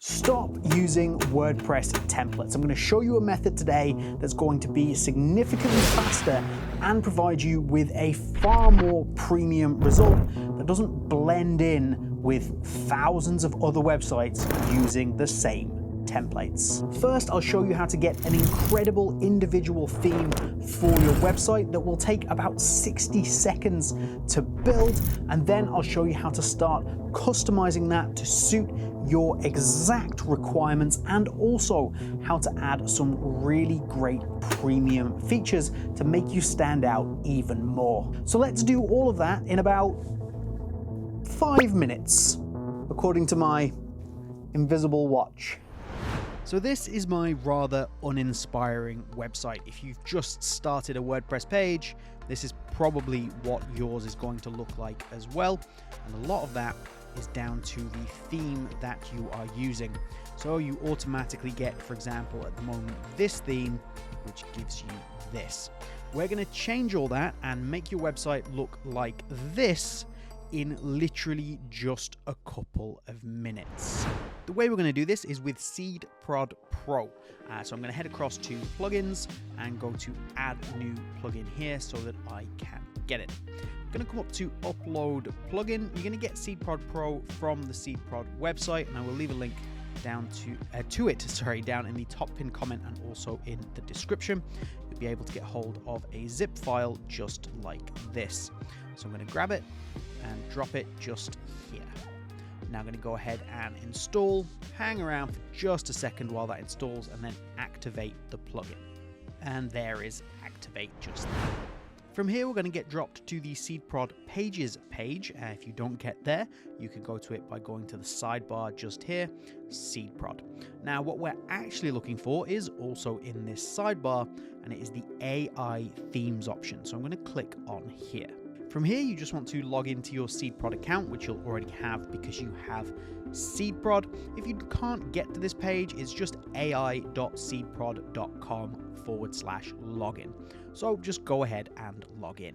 Stop using WordPress templates. I'm going to show you a method today that's going to be significantly faster and provide you with a far more premium result that doesn't blend in with thousands of other websites using the same templates. First, I'll show you how to get an incredible individual theme for your website that will take about 60 seconds to build, and then I'll show you how to start customizing that to suit your exact requirements, and also how to add some really great premium features to make you stand out even more. So let's do all of that in about 5 minutes, according to my invisible watch. So this is my rather uninspiring website. If you've just started a WordPress page, this is probably what yours is going to look like as well. And a lot of that is down to the theme that you are using. So you automatically get, for example, at the moment, this theme, which gives you this. We're going to change all that and make your website look like this in literally just a couple of minutes. The way we're going to do this is with SeedProd Pro. So I'm going to head across to plugins and go to add new plugin here so that I can get it. I'm going to come up to upload plugin. You're going to get SeedProd Pro from the SeedProd website, and I will leave a link down to it down in the top pinned comment and also in the description. You'll be able to get hold of a zip file just like this. So I'm going to grab it and drop it just here. Now I'm going to go ahead and install, hang around for just a second while that installs, and then activate the plugin. And there is activate just there. From here, we're going to get dropped to the SeedProd Pages page. If you don't get there, you can go to it by going to the sidebar just here, SeedProd. Now, what we're actually looking for is also in this sidebar, and it is the AI themes option. So I'm going to click on here. From here, you just want to log into your SeedProd account, which you'll already have because you have SeedProd. If you can't get to this page, it's just ai.seedprod.com/login. So just go ahead and log in.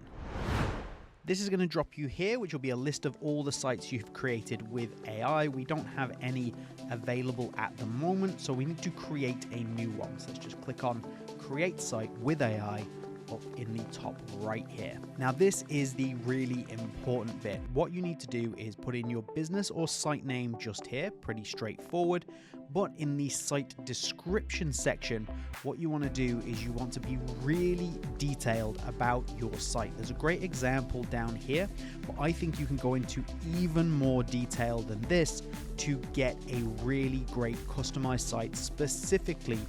This is going to drop you here, which will be a list of all the sites you've created with AI. We don't have any available at the moment, so we need to create a new one. So let's just click on Create Site with AI up in the top right here. Now this is the really important bit. What you need to do is put in your business or site name just here, pretty straightforward, but in the site description section, what you want to do is you want to be really detailed about your site. There's a great example down here, but I think you can go into even more detail than this to get a really great customized site specifically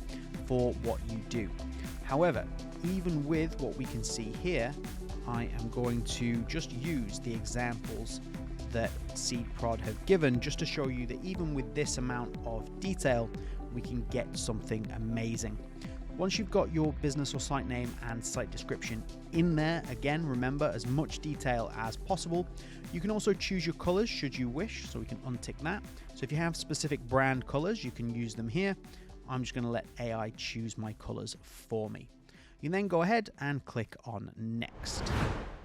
for what you do. However, even with what we can see here, I am going to just use the examples that SeedProd have given just to show you that even with this amount of detail, we can get something amazing. Once you've got your business or site name and site description in there, again, remember as much detail as possible. You can also choose your colors should you wish, so we can untick that. So if you have specific brand colors, you can use them here. I'm just going to let AI choose my colors for me. You then go ahead and click on Next.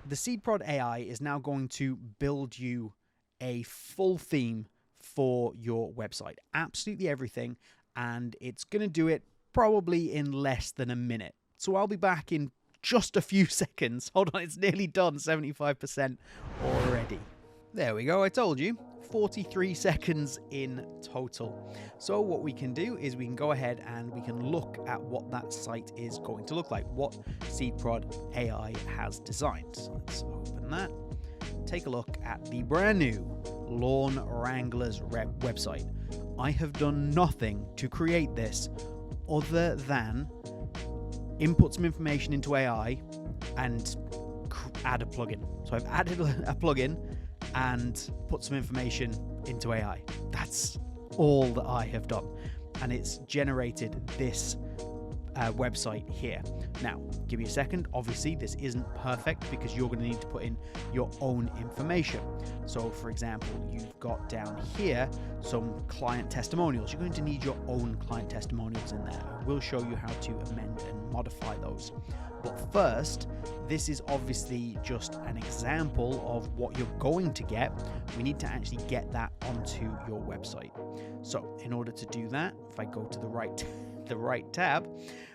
The SeedProd AI is now going to build you a full theme for your website. Absolutely everything, and it's going to do it probably in less than a minute. So I'll be back in just a few seconds. Hold on, it's nearly done, 75% already. There we go, I told you. 43 seconds in total. So what we can do is we can go ahead and we can look at what that site is going to look like, what SeedProd AI has designed. So let's open that. Take a look at the brand new Lawn Wranglers website. I have done nothing to create this other than input some information into AI and add a plugin. So I've added a plugin and put some information into AI. That's all that I have done. And it's generated this website here. Now, give me a second. Obviously, this isn't perfect because you're going to need to put in your own information. So, for example, you've got down here some client testimonials. You're going to need your own client testimonials in there. I will show you how to amend and modify those. But first, this is obviously just an example of what you're going to get. We need to actually get that onto your website. So, in order to do that, if I go to the right tab,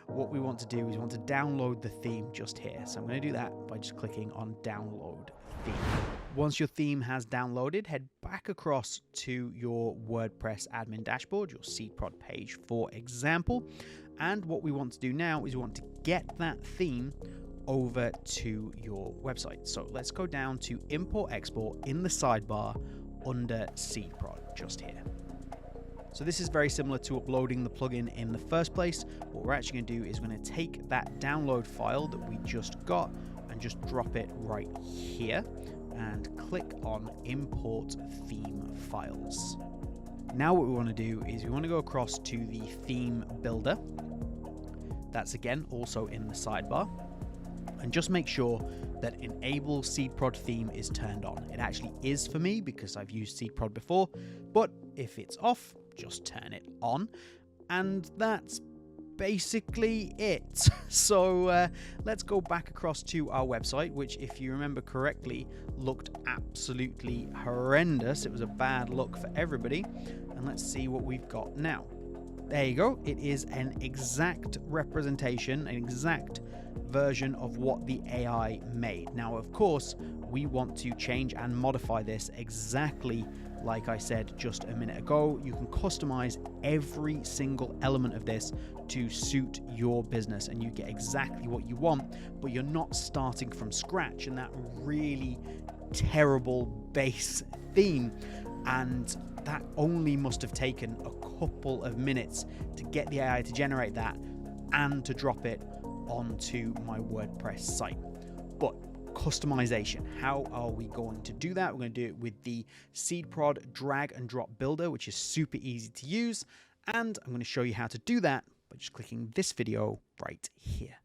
what we want to do is we want to download the theme just here. So I'm going to do that by just clicking on download theme. Once your theme has downloaded, head back across to your WordPress admin dashboard, your SeedProd page, for example. And what we want to do now is we want to get that theme over to your website. So let's go down to import export in the sidebar under SeedProd just here. So this is very similar to uploading the plugin in the first place. What we're actually going to do is we're going to take that download file that we just got and just drop it right here and click on import theme files. Now what we want to do is we want to go across to the theme builder. That's again also in the sidebar, and just make sure that enable SeedProd theme is turned on. It actually is for me because I've used SeedProd before, but if it's off, just turn it on, and that's basically it. So let's go back across to our website, which, if you remember correctly, looked absolutely horrendous. It was a bad look for everybody, and let's see what we've got now. There you go. It is an exact representation, an exact version of what the AI made. Now, of course, we want to change and modify this exactly like I said just a minute ago. You can customize every single element of this to suit your business, and you get exactly what you want, but you're not starting from scratch in that really terrible base theme. And that only must have taken a couple of minutes to get the AI to generate that and to drop it onto my WordPress site. But customization, how are we going to do that? We're going to do it with the SeedProd drag and drop builder, which is super easy to use, and I'm going to show you how to do that by just clicking this video right here.